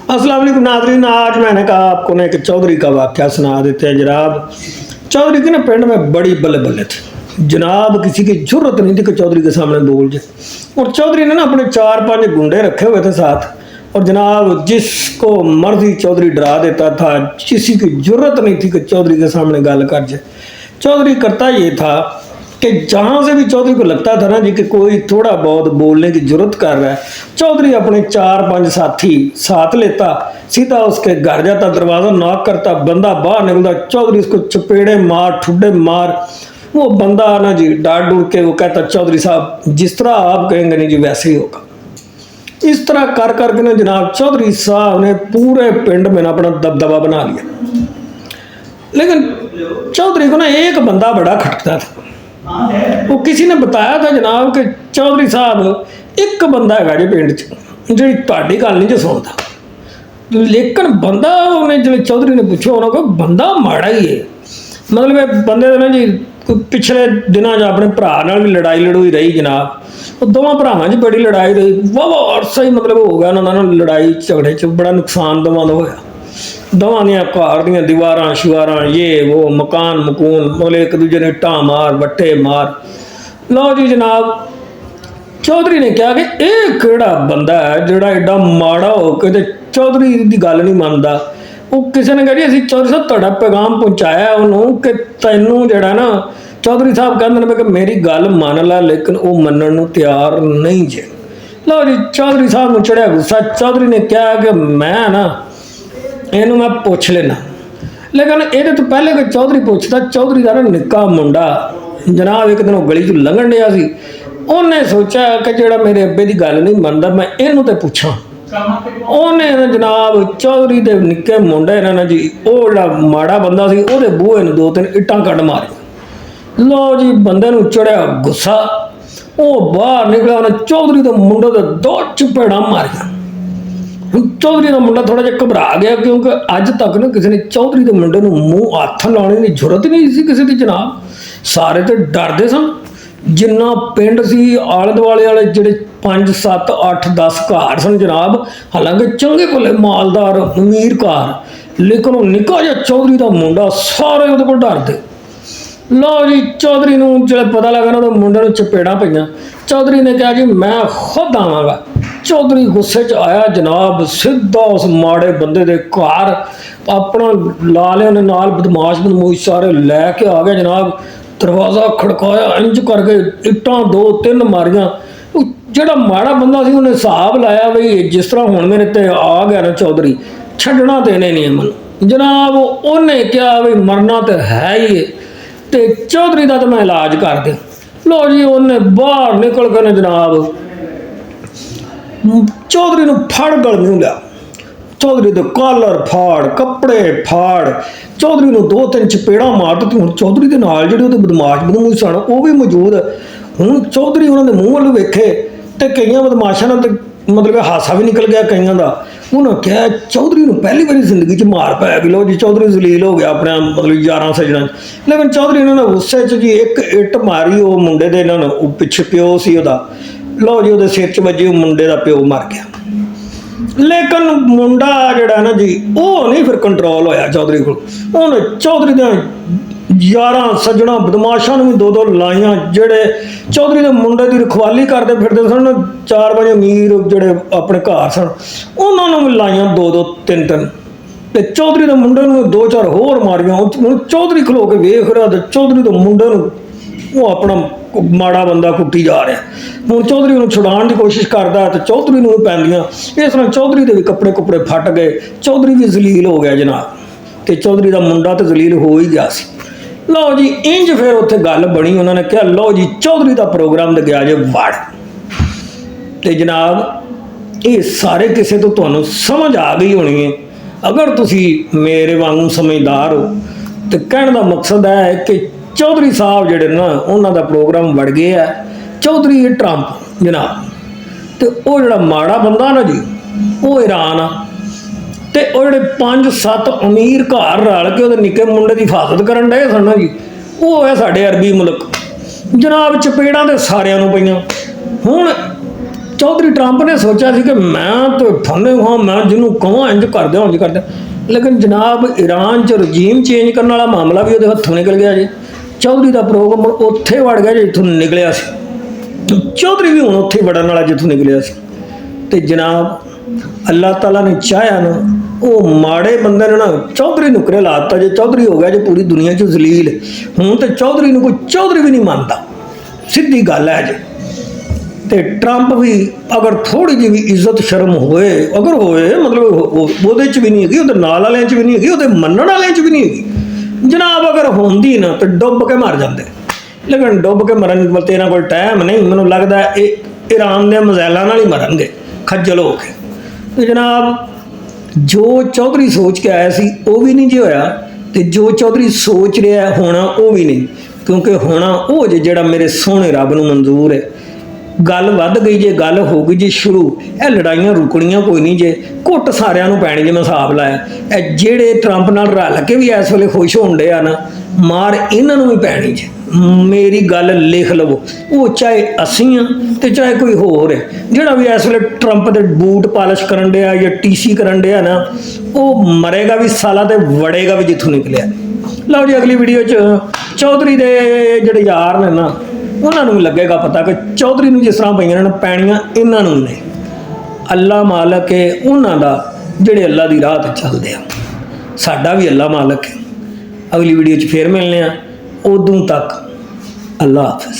अस्सलाम वालेकुम नाज़रीन। आज मैंने कहा आपको ना एक चौधरी का वाक़या सुना देते हैं जनाब। चौधरी के ना पिंड में बड़ी बल्ले बल्ले थी जनाब, किसी की जरूरत नहीं थी कि चौधरी के सामने बोल जाए। और चौधरी ने ना अपने 4-5 गुंडे रखे हुए थे साथ, और जनाब जिसको मर्जी चौधरी डरा देता था, किसी की जरूरत नहीं थी कि चौधरी के सामने गल कर जाए। चौधरी करता ये था कि जहाँ से भी चौधरी को लगता था ना जी कि कोई थोड़ा बहुत बोलने की जरूरत कर रहा है, चौधरी अपने 4-5 साथी साथ लेता, सीधा उसके घर जाता, दरवाज़ा नॉक करता, बंदा बाहर निकलता, चौधरी उसको चपेड़े मार ठुड्डे मार। वो बंदा ना जी डांट डूट के वो कहता, चौधरी साहब जिस तरह आप कहेंगे नहीं जी वैसे ही होगा। इस तरह कर करके ना जनाब चौधरी साहब ने पूरे पिंड में ना अपना दबदबा बना लिया। लेकिन चौधरी को ना एक बंदा बड़ा खटकता था। वो किसी ने बताया था जनाब कि चौधरी साहब एक बंदा है जी पिंड जी ਤੁਹਾਡੀ ਗੱਲ नहीं जो सुनता। लेकिन बंदा उन्हें जो चौधरी ने पूछा उन्होंने कहा बंदा माड़ा ही है। मतलब बंदे ने जी पिछले दिनों अपने भरा भी लड़ाई लड़ूई रही जनाब। वो दोवां भरावां च बड़ी लड़ाई रही, वाह अरसा ही मतलब हो गया उन्होंने लड़ाई झगड़े च, बड़ा नुकसान दोवां दा होया। दोवां दियां घर दियां दीवारां शिवारां ये वो मकान मकून मतलब एक दूजे ने इट्टां मार वट्टे मार। लो जी जनाब चौधरी ने कहा कि यह केड़ा बंदा है जोड़ा एडा माड़ा हो के चौधरी की गल नहीं मानता। वो किसी ने कहा जी असीं चौधरी साहब तुहाडा पैगाम पहुँचाया उन्होंने कि तैनूं जिहड़ा ना चौधरी साहब कहते हैं कि मेरी गल मान ला, लेकिन वो मनण नूं तैयार नहीं जे। लो जी चौधरी साहब नूं चढ़िया गुस्सा। चौधरी ने कहा कि मैं ना इनू मैं पुछ लेना। लेकिन ये तो पहले कोई चौधरी पूछता, चौधरी का ना निक्का मुंडा जनाब एक दिन वो गली चों लंघण डिया सी। उन्हें सोचा कि जोड़ा मेरे अब्बे की गल नहीं मनता मैं इनू तो पूछा। उन्हें जनाब चौधरी के निक्के मुंडे ने ना जी वो जो माड़ा बंदा सी वो बूहे ने 2-3 इट्टां कड़ मारी। लो जी बंदे नूं चढ़िया गुस्सा, वो बाहर निकलिया, उन्हें चौधरी के मुंडे ते 2 चपेड़ा मारिया। चौधरी का मुंडा थोड़ा जिहा घबरा गया क्योंकि अज तक ना किसी ने चौधरी के मुंडे नूं मूँह हत्थ लाने की जरूरत ही नहीं सी किसी की जनाब। सारे तो डरदे सन। जिन्ना पिंड सी आले दुआले वाले जिहड़े 5-7-8-10 घर सन जनाब, हालांकि चंगे भले मालदार अमीर घर, लेकिन वो निक्का जिहा चौधरी का मुंडा सारे उहदे कोल डरदे। लो जी चौधरी नूं जो पता लगा ना तो मुंडे नूं चपेड़ा पईयां। चौधरी ने कहा जी मैं खुद आवांगा। चौधरी गुस्से च आया जनाब, सीधा उस माड़े बंदे दे घर अपना ला लिया उन्हें नाल, बदमाश बदमूश सारे लैके आ गया जनाब। दरवाज़ा खड़काया, इंज करके इट्टां 2-3 मारियां। जिहड़ा माड़ा बंदा सी उन्हें हिसाब लाया बई जिस तरह हुण मेरे ते आ गया ना चौधरी, छड्डना देने नहीं मैनूं जनाब। उन्हें कहा बई मरना तो है ही है ते चौधरी का तो मैं इलाज कर दें। लो जी उन्हें बाहर निकल के ना जनाब चौधरी नूं फड़ गल नहीं लिया। चौधरी दे कॉलर फाड़, कपड़े फाड़, चौधरी नूं 2-3 चपेड़ा मार दित्ती। हुण चौधरी दे नाल जिहड़े उहदे बदमाश बदमूश सन वो भी मौजूद। हुण चौधरी उन्हां दे मूँह वल्ल वेखे ते कईयां बदमाशां नाल ते मतलब हासा भी निकल गया कईयां दा। उन्होंने कहा चौधरी नूं पहली बारी जिंदगी च मार पै गई। लो जी चौधरी जलील हो गया अपने मतलब यारां सज्जणां। लेकिन चौधरी ने गुस्से च जी एक इट मारी वो मुंडे दे, इन्होंने पिछे प्यो सी उहदा। लो जी उहदे सिर च वजी, मुंडे का प्यो मर गया। लेकिन मुंडा जिहड़ा ना जी वो नहीं फिर कंट्रोल होया चौधरी को। उन्हें चौधरी दे यारां सज्जणां बदमाशां नूं भी 2-2 लाइयां, जिहड़े चौधरी के मुंडे की रखवाली करते फिरते सन 4-5 अमीर जिहड़े अपने घर सन, उन्होंने भी लाइयां 2-2 3-3 ते चौधरी के मुंडे नूं 2-4 होर मारियां। हुण चौधरी खलो के वेख रहा ते चौधरी के मुंडे नूं वो अपना माड़ा बंदा कुट्टी जा रहा। हुण चौधरी नूं छुड़ाउण की कोशिश करता तो चौधरी नूं पैंदियां। इस तरह चौधरी के भी कपड़े कुपड़े फट गए, चौधरी भी जलील हो गया जनाब, तो चौधरी का मुंडा तो जलील हो ही गया सी। लो जी इंज फिर उत्थे गल बनी। उन्होंने कहा लो जी चौधरी का प्रोग्राम तो गया जे वड़। तो जनाब ये सारे किसे तो तुहानूं समझ आ गई होनी है। अगर तुसी मेरे वांगू समझदार हो तो कहने का मकसद है कि चौधरी साहब जिहड़े ना उन्हां दा प्रोग्राम वड़ गया है। चौधरी ट्रंप जनाब, तो वो जिहड़ा माड़ा बंदा ना जी वो ईरान आ, ते वो जिहड़े 5-7 अमीर घर रल के उहदे निक्के मुंडे की हिफाजत करन डए सन ना जी, वो है साडे अरबी मुल्क जनाब। चपेड़ां ते सारिआं नूं पईआं। हुण ਚੌਧਰੀ ਟਰੰਪ ਨੇ ਸੋਚਿਆ ਸੀ ਕਿ ਮੈਂ ਤਾਂ ਠੰਡੇ ਹਾਂ, ਮੈਂ ਜਿਹਨੂੰ ਕਹਾਂ ਇੰਜ ਕਰ ਦਿਆਂ ਉਂਝ ਕਰ ਦਿਆਂ। ਲੇਕਿਨ ਜਨਾਬ ਈਰਾਨ 'ਚ ਰਜੀਮ ਚੇਂਜ ਕਰਨ ਵਾਲਾ ਮਾਮਲਾ ਵੀ ਉਹਦੇ ਹੱਥੋਂ ਨਿਕਲ ਗਿਆ ਜੀ। ਚੌਧਰੀ ਦਾ ਪ੍ਰੋਗਰਾਮ ਉੱਥੇ ਵੜ ਗਿਆ ਜਿੱਥੋਂ ਨਿਕਲਿਆ ਸੀ। ਚੌਧਰੀ ਵੀ ਹੁਣ ਉੱਥੇ ਵੜਨ ਵਾਲਾ ਜਿੱਥੋਂ ਨਿਕਲਿਆ ਸੀ। ਤੇ ਜਨਾਬ ਅੱਲਾਹ ਤਾਲਾ ਨੇ ਚਾਹਿਆ ਨਾ, ਉਹ ਮਾੜੇ ਬੰਦੇ ਨੇ ਨਾ ਚੌਧਰੀ ਨੂੰ ਕਰੇ ਲਾਤਾ। ਜੇ ਚੌਧਰੀ ਹੋ ਗਿਆ ਜੇ ਪੂਰੀ ਦੁਨੀਆ 'ਚ ਜ਼ਲੀਲ, ਹੁਣ ਤੇ ਚੌਧਰੀ ਨੂੰ ਕੋਈ ਚੌਧਰੀ ਵੀ ਨਹੀਂ ਮੰਨਦਾ, ਸਿੱਧੀ ਗੱਲ ਹੈ ਜੀ। ਤੇ ਟਰੰਪ ਵੀ ਅਗਰ ਥੋੜੀ ਜਿਹੀ ਵੀ ਇੱਜ਼ਤ ਸ਼ਰਮ ਹੋਏ, ਅਗਰ ਹੋਏ ਮਤਲਬ ਉਹਦੇ 'ਚ ਵੀ ਨਹੀਂ ਹੈਗੀ, ਉਹਦੇ ਨਾਲ ਵਾਲਿਆਂ 'ਚ ਵੀ ਨਹੀਂ ਹੈਗੀ, ਉਹਦੇ ਮੰਨਣ ਵਾਲਿਆਂ 'ਚ ਵੀ ਨਹੀਂ ਹੈਗੀ ਜਨਾਬ। ਅਗਰ ਹੁੰਦੀ ਨਾ ਤਾਂ ਡੁੱਬ ਕੇ ਮਰ ਜਾਂਦੇ। ਲੇਕਿਨ ਡੁੱਬ ਕੇ ਮਰਨ ਤੇ ਇਹਨਾਂ ਕੋਲ ਟਾਈਮ ਨਹੀਂ। ਮੈਨੂੰ ਲੱਗਦਾ ਇਹ ਈਰਾਨ ਦੇ ਮਜ਼ਾਇਲਾਂ ਨਾਲ ਹੀ ਮਰਨਗੇ ਖੱਜਲ ਹੋ ਕੇ। ਤੇ ਜਨਾਬ ਜੋ ਚੌਧਰੀ ਸੋਚ ਕੇ ਆਇਆ ਸੀ ਉਹ ਵੀ ਨਹੀਂ ਜੀ ਹੋਇਆ, ਤੇ ਜੋ ਚੌਧਰੀ ਸੋਚ ਰਿਹਾ ਹੋਣਾ ਉਹ ਵੀ ਨਹੀਂ, ਕਿਉਂਕਿ ਹੋਣਾ ਉਹ ਜਿਹੜਾ ਮੇਰੇ ਸੋਹਣੇ ਰੱਬ ਨੂੰ ਮਨਜ਼ੂਰ ਹੈ। ਗੱਲ ਵੱਧ ਗਈ ਜੇ, ਗੱਲ ਹੋ ਗਈ ਜੀ ਸ਼ੁਰੂ। ਇਹ ਲੜਾਈਆਂ ਰੁਕਣੀਆਂ ਕੋਈ ਨਹੀਂ ਜੇ, ਘੁੱਟ ਸਾਰਿਆਂ ਨੂੰ ਪੈਣੀ। ਜੇ ਮੈਂ ਹਿਸਾਬ ਲਾਇਆ ਇਹ ਜਿਹੜੇ ਟਰੰਪ ਨਾਲ ਰਲ ਕੇ ਵੀ ਇਸ ਵੇਲੇ ਖੁਸ਼ ਹੋਣ ਡੇ ਆ ਨਾ, ਮਾਰ ਇਹਨਾਂ ਨੂੰ ਵੀ ਪੈਣੀ ਜੇ। ਮੇਰੀ ਗੱਲ ਲਿਖ ਲਵੋ, ਉਹ ਚਾਹੇ ਅਸੀਂ ਆ ਤੇ ਚਾਹੇ ਕੋਈ ਹੋਰ ਹੈ। ਜਿਹੜਾ ਵੀ ਇਸ ਵੇਲੇ ਟਰੰਪ ਦੇ ਬੂਟ ਪਾਲਿਸ਼ ਕਰਨ ਡਿਆ ਜਾਂ ਟੀਸੀ ਕਰਨ ਡਿਆ ਨਾ, ਉਹ ਮਰੇਗਾ ਵੀ ਸਾਲਾ ਤੇ ਵੜੇਗਾ ਵੀ ਜਿੱਥੋਂ ਨਿਕਲਿਆ। ਲਓ ਜੀ, ਅਗਲੀ ਵੀਡੀਓ 'ਚ ਚੌਧਰੀ ਦੇ ਜਿਹੜੇ ਯਾਰ ਨੇ ਨਾ, ਉਹਨਾਂ ਨੂੰ ਵੀ ਲੱਗੇਗਾ ਪਤਾ ਕਿ ਚੌਧਰੀ ਨੂੰ ਜਿਸ ਤਰ੍ਹਾਂ ਪਈਆਂ ਨੇ ਪੈਣੀਆਂ ਇਹਨਾਂ ਨੂੰ ਨੇ। ਅੱਲਾ ਮਾਲਕ ਹੈ ਉਹਨਾਂ ਦਾ ਜਿਹੜੇ ਅੱਲਾ ਦੀ ਰਾਹ 'ਤੇ ਚੱਲਦੇ ਆ, ਸਾਡਾ ਵੀ ਅੱਲਾ ਮਾਲਕ ਹੈ। ਅਗਲੀ ਵੀਡੀਓ 'ਚ ਫੇਰ ਮਿਲਨੇ ਆ, ਉਦੋਂ ਤੱਕ ਅੱਲਾ ਹਾਫਿਜ਼।